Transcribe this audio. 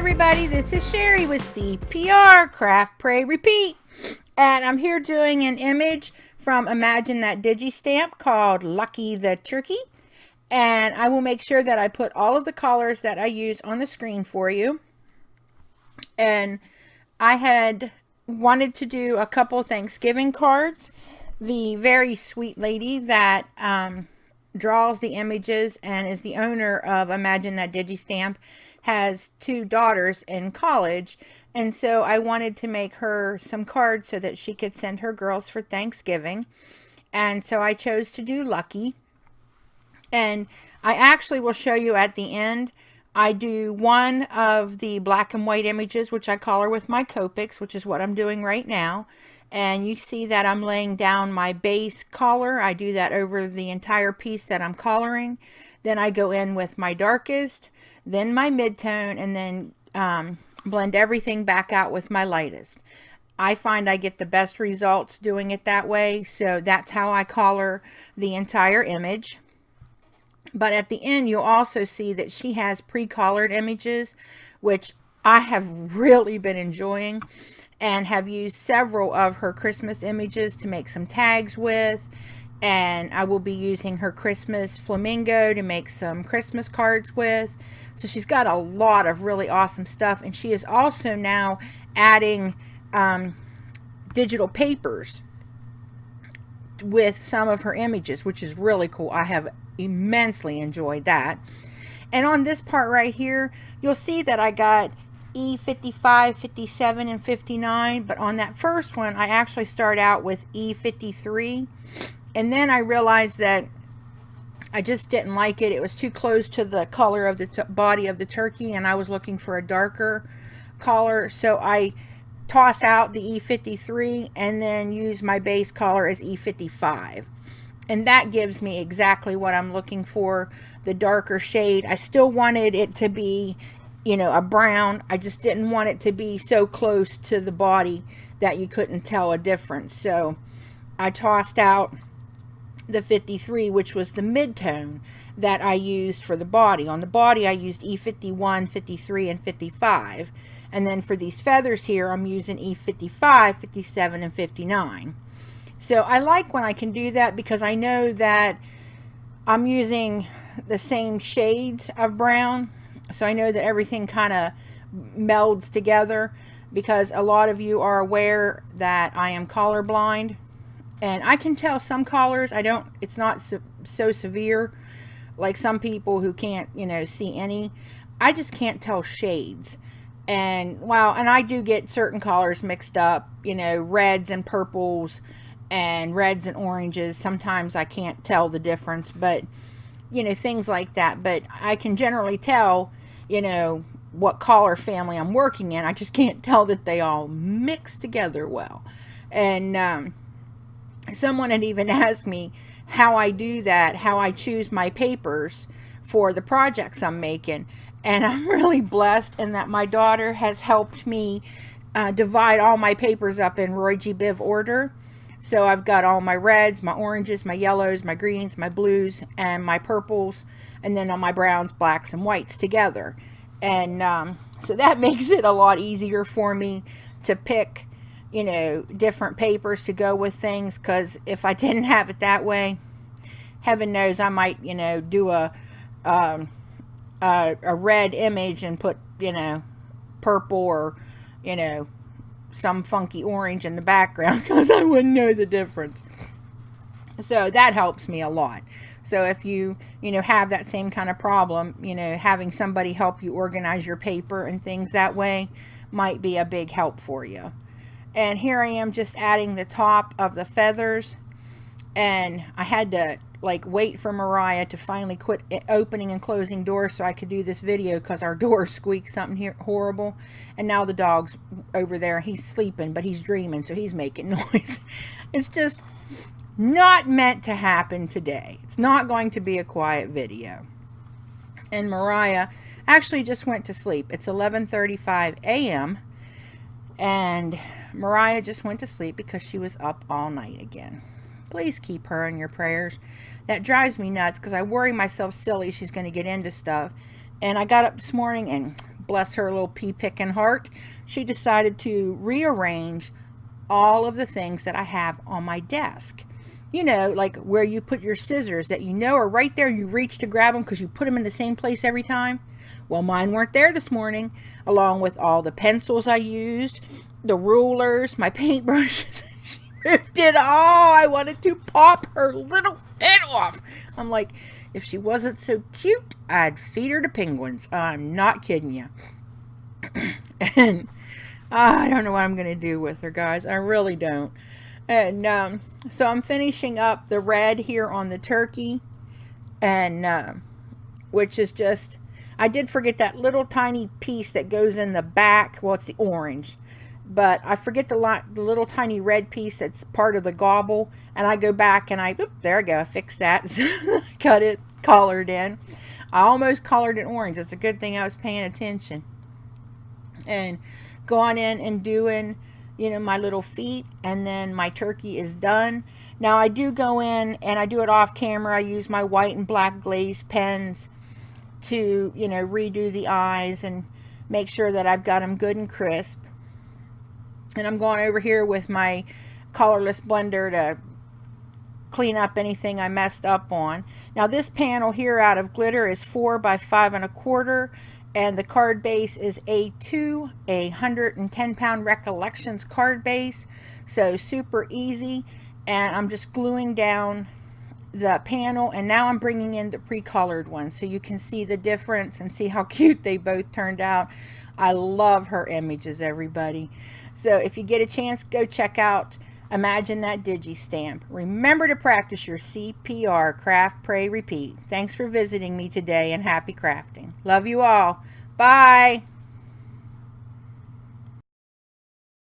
everybody, this is Sherry with CPR, Craft, Pray, Repeat. And I'm here doing an image from Imagine That Digi-Stamp called Lucky the Turkey. And I will make sure that I put all of the colors that I use on the screen for you. And I had wanted to do a couple Thanksgiving cards. The very sweet lady that draws the images and is the owner of Imagine That Digi-Stamp has two daughters in college, and so I wanted to make her some cards so that she could send her girls for Thanksgiving. And so I chose to do Lucky, and I actually will show you at the end. I do one of the black and white images, which I color with my Copics, which is what I'm doing right now. And you see that I'm laying down my base color. I do that over the entire piece that I'm coloring. Then I go in with my darkest, then my mid-tone, and then blend everything back out with my lightest. I find I get the best results doing it that way, so that's how I color the entire image. But at the end, you'll also see that she has pre-colored images, which I have really been enjoying, and have used several of her Christmas images to make some tags with. And I will be using her Christmas flamingo to make some Christmas cards with. So she's got a lot of really awesome stuff, and she is also now adding digital papers with some of her images, which is really cool. I have immensely enjoyed that. And on this part right here, you'll see that I got E55, 57, and 59, but on that first one I actually start out with E53, and then I realized that I just didn't like it. It was too close to the color of the body of the turkey, and I was looking for a darker color, so I toss out the E53 and then use my base color as E55, and that gives me exactly what I'm looking for, the darker shade. I still wanted it to be, you know, a brown. I just didn't want it to be so close to the body that you couldn't tell a difference. So I tossed out the 53, which was the mid-tone that I used for the body. On the body I used E51, 53, and 55. And then for these feathers here, I'm using E55, 57, and 59. So I like when I can do that because I know that I'm using the same shades of brown. So I know that everything kind of melds together, because a lot of you are aware that I am colorblind. And I can tell some colors. It's not so severe like some people who can't, you know, see any. I just can't tell shades. And well, and I do get certain colors mixed up, you know, reds and purples and reds and oranges. Sometimes I can't tell the difference, but you know, things like that. But I can generally tell, you know, what color family I'm working in. I just can't tell that they all mix together well. And someone had even asked me how I do that, how I choose my papers for the projects I'm making. And I'm really blessed in that my daughter has helped me divide all my papers up in Roy G. Biv order. So I've got all my reds, my oranges, my yellows, my greens, my blues, and my purples, and then all my browns, blacks, and whites together. And so that makes it a lot easier for me to pick, you know, different papers to go with things, because if I didn't have it that way, heaven knows I might, you know, do a red image and put, you know, purple or, you know, some funky orange in the background, because I wouldn't know the difference. So that helps me a lot. So if you know, have that same kind of problem, you know, having somebody help you organize your paper and things that way might be a big help for you. And here I am just adding the top of the feathers, and I had to like wait for Mariah to finally quit opening and closing doors so I could do this video, because our door squeaked something here horrible. And now the dog's over there, he's sleeping, but he's dreaming, so he's making noise. It's just not meant to happen today. It's not going to be a quiet video. And Mariah actually just went to sleep. It's 11:35 a.m. and Mariah just went to sleep because she was up all night again. Please keep her in your prayers. That drives me nuts because I worry myself silly she's going to get into stuff. And I got up this morning and bless her little pea-picking heart, she decided to rearrange all of the things that I have on my desk. You know, like where you put your scissors that you know are right there. You reach to grab them because you put them in the same place every time. Well, mine weren't there this morning, along with all the pencils I used, the rulers, my paintbrushes. She moved it all. I wanted to pop her little head off. I'm like, if she wasn't so cute, I'd feed her to penguins. I'm not kidding you. And I don't know what I'm going to do with her, guys. I really don't. And so I'm finishing up the red here on the turkey, and which is just, I did forget that little tiny piece that goes in the back. Well, it's the orange, but I forget the little tiny red piece that's part of the gobble, and I go back and there I go, I fixed that. Cut it, colored in. I almost colored it orange. It's a good thing I was paying attention. And going in and doing, you know, my little feet, and then my turkey is done. Now I do go in and I do it off camera. I use my white and black glaze pens to, you know, redo the eyes and make sure that I've got them good and crisp. And I'm going over here with my colorless blender to clean up anything I messed up on. Now this panel here out of glitter is 4 by 5 1/4. And the card base is A2, a 110-pound Recollections card base. So super easy. And I'm just gluing down the panel. And now I'm bringing in the pre-colored one, so you can see the difference and see how cute they both turned out. I love her images, everybody. So if you get a chance, go check out Imagine That Digi-Stamp. Remember to practice your CPR, craft, pray, repeat. Thanks for visiting me today, and happy crafting. Love you all. Bye.